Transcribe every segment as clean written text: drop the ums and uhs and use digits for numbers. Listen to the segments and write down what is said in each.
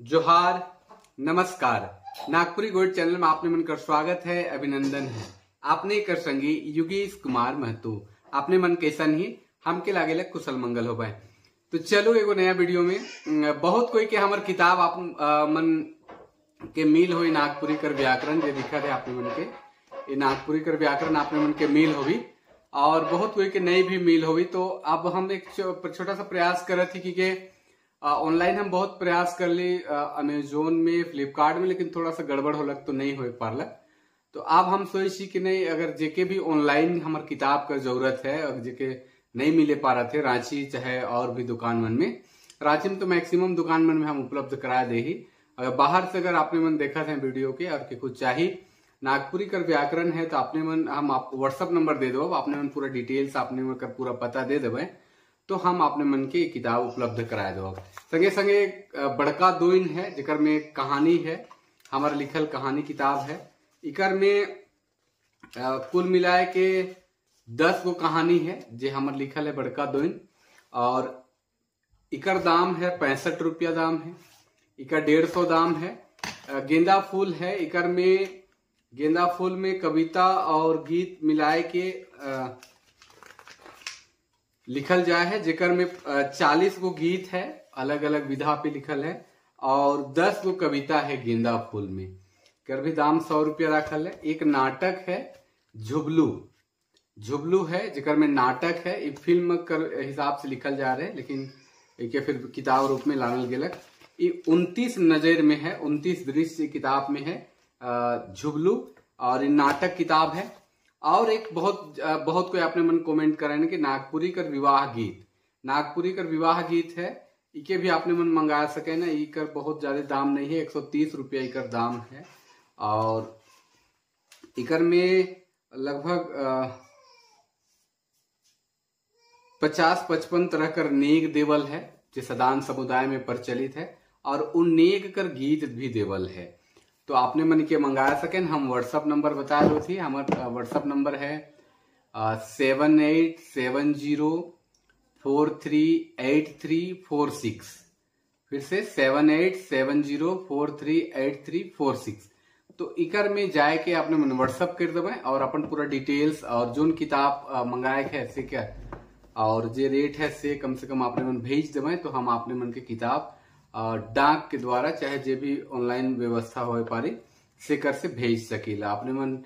जोहार, नमस्कार। Nagpuri gold channel में आपने मन कर स्वागत है, अभिनंदन है। आपने कर संगी योगेश कुमार महतो। आपने मन कैसन ही हमके लागे लग कुशल मंगल हो पाए। तो चलो एगो नया वीडियो में बहुत कोई के हमार किताब आप मन के मिल हो नागपुरी कर व्याकरण जो दिखा है आपने मन के ये नागपुरी कर व्याकरण आपने मन के मिल होगी और बहुत कोई के नई भी मिल होगी। तो अब हम एक छोटा सा प्रयास कर रहे थे कि ऑनलाइन हम बहुत प्रयास कर ली अमेजोन में, फ्लिपकार्ट में, लेकिन थोड़ा सा गड़बड़ हो लग तो नहीं हो पारल। तो अब हम सोची कि नहीं, अगर जेके भी ऑनलाइन हमार किताब का जरूरत है और जेके नहीं मिले पा रहे थे रांची चाहे और भी दुकान मन में, रांची में तो मैक्सिमम दुकान मन में हम उपलब्ध करा दे ही। अगर बाहर से अगर आपने मन देखा था वीडियो के और के कुछ चाहिए नागपुरी कर व्याकरण है तो आपने मन हम आपको व्हाट्सअप नंबर दे दो, आपने मन पूरा डिटेल्स आपने मन कर पूरा पता दे देवे तो हम अपने मन की किताब उपलब्ध कराए दो। संगे संगे बड़का दोइन है जेकर में कहानी है, हमारा लिखल कहानी किताब है। इकर में कुल मिलाए के 10 गो कहानी है जे हमार लिखल है बड़का दोइन। और इकर दाम है 65 रुपया दाम है। इकर 150 दाम है। गेंदा फूल है, इकर में गेंदा फूल में कविता और गीत मिलाए के लिखल जाए है, जेकर में 40 गो गीत है, अलग अलग विधा पे लिखल है और 10 गो कविता है गेंदा फूल में। कर भी दाम 100 रुपया रखल है। एक नाटक है झुबलू, झुबलू है जेकर में नाटक है, ये फिल्म कर हिसाब से लिखल जा रहे लेकिन एक फिर किताब रूप में लानल गेलक। ये 29 नजर में है, 29 दृश्य किताब में है झुबलू और ये नाटक किताब है। और एक बहुत कोई आपने मन कमेंट करें कि नागपुरी कर विवाह गीत, नागपुरी कर विवाह गीत है, इके भी आपने मन मंगा सके ना। इकर बहुत ज्यादा दाम नहीं है, 130 रुपया इकर दाम है। और इकर में लगभग 50-55 तरह कर नेग देवल है जो सदान समुदाय में प्रचलित है और उन नेग कर गीत भी देवल है। तो आपने मन के मंगा सकें। हम व्हाट्सअप नंबर बता दो थी, हमारा व्हाट्सअप नंबर है 7870438346। फिर से 7870438346। तो इकर में जाए के आपने मन व्हाट्सअप कर देवे और अपन पूरा डिटेल्स और जोन किताब मंगाए है ऐसे क्या और जे रेट है से कम से कम आपने मन भेज देवे तो हम आपने मन के किताब डाक के द्वारा चाहे जे भी ऑनलाइन व्यवस्था हो पारी से कर से भेज सकीला। आपने मन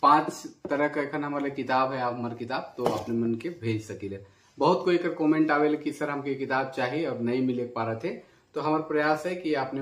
5 तरह का एखन हमारे किताब है हमारे किताब तो अपने मन के भेज सकीले। बहुत कोई कर कमेंट आवेले कि सर हमके किताब चाहिए और नहीं मिले पा रहे थे, तो हमारा प्रयास है कि आपने